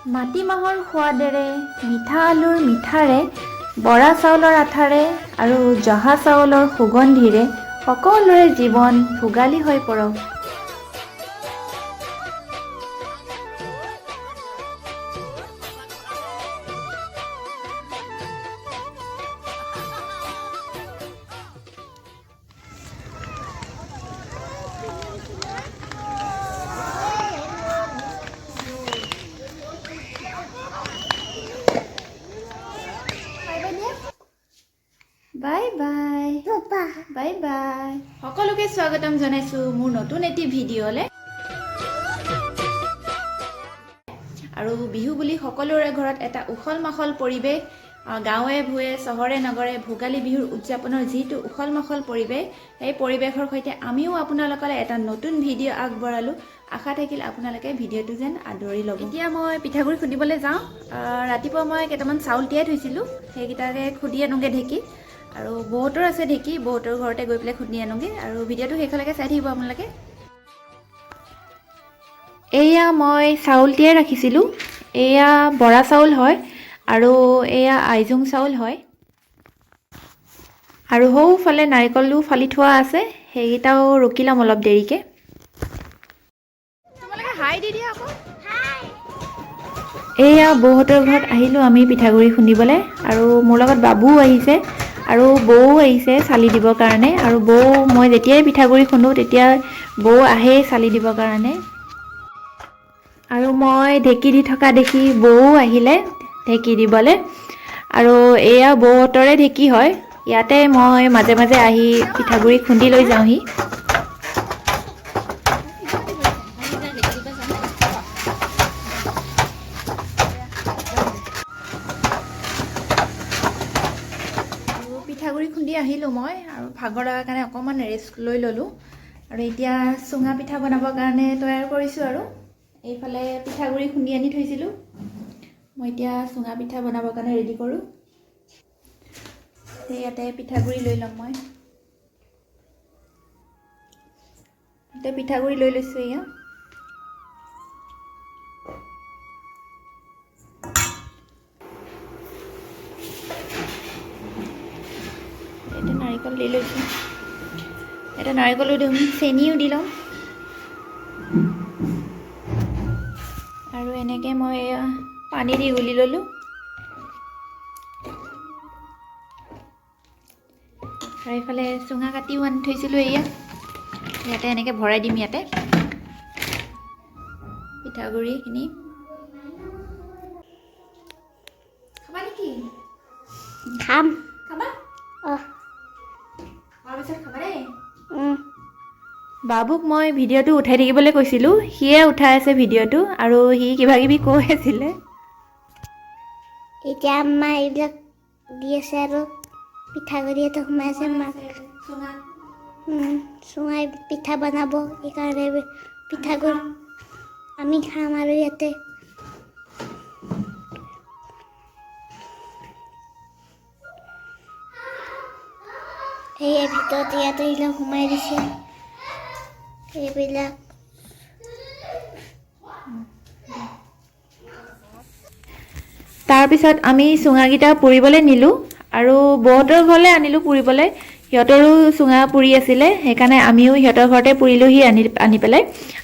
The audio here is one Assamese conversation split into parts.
মাটিমাহৰ সোৱাদেৰে, মিঠা আলুৰ মিঠাৰে, বৰা চাউলৰ আঠাৰে আৰু জহা চাউলৰ সুগন্ধিৰে সকলোৰে জীৱন ভোগালী হৈ পৰক। Bye bye bye bye. সকলোকে স্বাগতম জনাইছোঁ মোৰ নতুন এটি ভিডিঅ'লে। আৰু বিহু বুলি সকলোৰে ঘৰত এটা উখল মাখল পৰিৱেশ, গাঁৱে ভূঞে চহৰে নগৰে ভোগালী বিহুৰ উদযাপনৰ যিটো উখল মাখল পৰিৱেশ, সেই পৰিৱেশৰ সৈতে আমিও আপোনালোকলৈ এটা নতুন ভিডিঅ' আগবঢ়ালোঁ। আশা থাকিল আপোনালোকে ভিডিঅ'টো যেন আদৰি ল'ব। এতিয়া মই পিঠাগুড়ি খুন্দিবলৈ যাওঁ। ৰাতিপুৱা মই কেইটামান চাউল তিয়াই থৈছিলোঁ, সেইকেইটাকে খুন্দি আনোগৈ ঢেঁকী। আৰু বহুতৰ আছে ঢেঁকী, বহুতৰ ঘৰতে গৈ পেলাই খুন্দি আনোগৈ। আৰু ভিডিঅ'টো শেষলৈকে চাই থাকিব আপোনালোকে। এয়া মই চাউল তিয়াই ৰাখিছিলোঁ। এয়া বৰা চাউল হয় আৰু এয়া আইজোং চাউল হয়। আৰু সৌফালে নাৰিকলো ফালি থোৱা আছে, সেইকেইটাও ৰুকি ল'ম অলপ দেৰিকৈ। তোমালোকে হাই দি দিয়া আকৌ। এয়া বৌহঁতৰ ঘৰত আহিলোঁ আমি পিঠাগুড়ি খুন্দিবলৈ। আৰু মোৰ লগত বাবুও আহিছে আৰু বৌও আহিছে চালি দিবৰ কাৰণে। আৰু বৌ, মই যেতিয়াই পিঠাগুড়ি খুন্দোঁ তেতিয়া বৌ আহেই চালি দিবৰ কাৰণে। আৰু মই ঢেঁকী দি থকা দেখি বৌও আহিলে ঢেঁকী দিবলৈ। আৰু এয়া বৌহঁতৰে ঢেঁকী হয়, ইয়াতে মই মাজে মাজে আহি পিঠাগুড়ি খুন্দি লৈ যাওঁহি। পিঠাগুড়ি খুন্দি আহিলোঁ মই, আৰু ভাগৰ লগাৰ কাৰণে অকণমান ৰেষ্ট লৈ ল'লোঁ। আৰু এতিয়া চুঙা পিঠা বনাবৰ কাৰণে তৈয়াৰ কৰিছোঁ। আৰু এইফালে পিঠাগুড়ি খুন্দি আনি থৈছিলোঁ, মই এতিয়া চুঙা পিঠা বনাবৰ কাৰণে ৰেডি কৰোঁ। ইয়াতে পিঠাগুড়ি লৈ ল'ম মই। ইয়াতে পিঠাগুড়ি লৈ লৈছোঁ। এয়া এটা নাৰিকল দি লৈছোঁ, এটা নাৰিকলো দিম, চেনিও দি ল'ম। আৰু এনেকৈ মই পানী দি গুলি ল'লোঁ। আৰু এইফালে চুঙা কাটিও আনি থৈছিলোঁ। ইয়াতে এনেকৈ ভৰাই দিম। ইয়াতে পিঠাগুড়িখিনি খাবা নেকি? খাম। খাবা? খোৱাৰ পিছত খাবা দেই। বাবুক মই ভিডিঅ'টো উঠাই থাকিবলৈ কৈছিলোঁ, সিয়ে উঠাই আছে ভিডিঅ'টো। আৰু সি কিবা কিবি কৈ আছিলে। এতিয়া আমাৰ এইবিলাক দি আছে আৰু পিঠাগুড়ি এটা সোমাই আছে মাক চুঙাই পিঠা বনাব, সেইকাৰণে পিঠাগুড়ি আমি খাম। আৰু ইয়াতে সেই ভিতৰত ইয়াতে এইবিলাক সোমাই দিছে, এইবিলাক। তাৰপিছত আমি চুঙাকেইটা পুৰিবলৈ নিলোঁ আৰু বৌহঁতৰ ঘৰলৈ আনিলোঁ পুৰিবলৈ। সিহঁতৰো চুঙা পুৰি আছিলে, সেইকাৰণে আমিও সিহঁতৰ ঘৰতে পুৰিলোঁহি আনি পেলাই।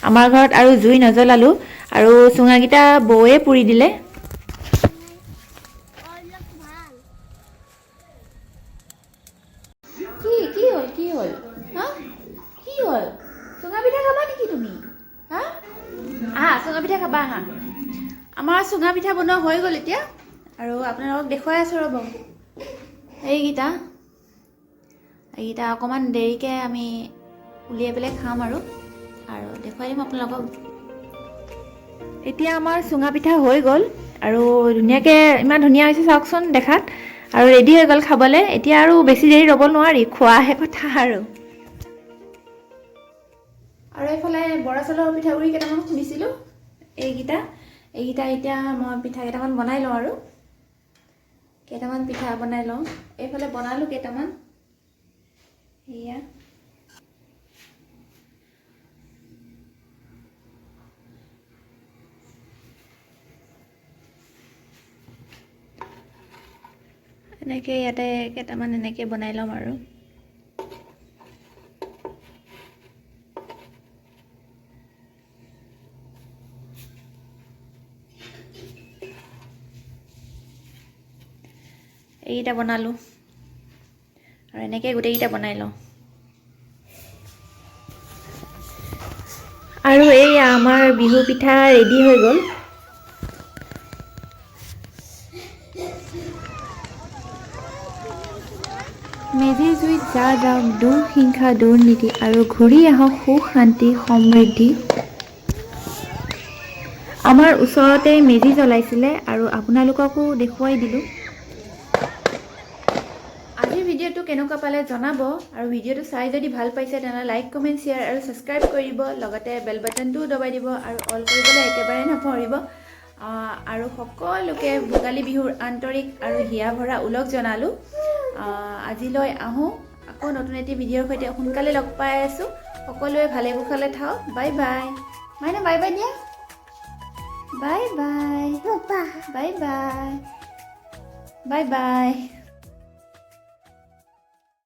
আমাৰ ঘৰত আৰু জুই নজ্বলালোঁ, আৰু চুঙাকেইটা বৌয়ে পুৰি দিলে। কি হ'ল? কি হ'ল? হা? কি হ'ল? চুঙা পিঠা খাবা নেকি তুমি? হা? আহা, চুঙা পিঠা খাবা আহা। আমাৰ চুঙা পিঠা বনোৱা হৈ গ'ল এতিয়া। আৰু আপোনালোকক দেখুৱাই আছোঁ ৰ'ব। এইকেইটা অকণমান দেৰিকৈ আমি উলিয়াই পেলাই খাম। আৰু দেখুৱাই দিম আপোনালোকক। এতিয়া আমাৰ চুঙা পিঠা হৈ গ'ল, আৰু ধুনীয়াকৈ ইমান ধুনীয়া হৈছে চাওকচোন দেখাত। আৰু ৰেডি হৈ গ'ল খাবলৈ। এতিয়া আৰু বেছি দেৰি ৰ'ব নোৱাৰি, খোৱাহে কথা। আৰু এইফালে বৰা চাউলৰ পিঠাগুড়ি কেইটামান খুন্দিছিলোঁ। এইকেইটা এতিয়া মই পিঠা কেইটামান বনাই লওঁ। আৰু কেইটামান পিঠা বনাই লওঁ। এইফালে বনালোঁ কেইটামান। এয়া এনেকৈ ইয়াতে কেইটামান এনেকৈ বনাই ল'ম আৰু এইকেইটা বনালোঁ আৰু এনেকৈ গোটেইকেইটা বনাই লওঁ আৰু এই আমাৰ বিহু পিঠা ৰেডি হৈ গ'ল মেজিৰ জুইত যা যাওক দুখ হিংসা দুৰ্নীতি আৰু ঘূৰি আহক সুখ শান্তি সমৃদ্ধি আমাৰ ওচৰতে মেজি জ্বলাইছিলে আৰু আপোনালোককো দেখুৱাই দিলোঁ আজিৰ ভিডিঅ'টো কেনেকুৱা পালে জনাব আৰু ভিডিঅ'টো চাই যদি ভাল পাইছে তেনেহ'লে লাইক কমেণ্ট শ্বেয়াৰ আৰু ছাবস্ক্ৰাইব কৰি দিব লগতে বেল বাটনটোও দবাই দিব আৰু অল কৰিবলৈ একেবাৰে নপাহৰিব আৰু সকলোকে ভোগালী বিহুৰ আন্তৰিক আৰু হিয়া ভৰা ওলগ জনালোঁ আজিলৈ আহোঁ আকৌ নতুন এটি ভিডিঅ'ৰ সৈতে সোনকালে লগ পাই আছোঁ সকলোৱে ভালে কুশলে থাকক বাই বাই মাইনা বাই বাই দিয়া bye bye bye bye bye bye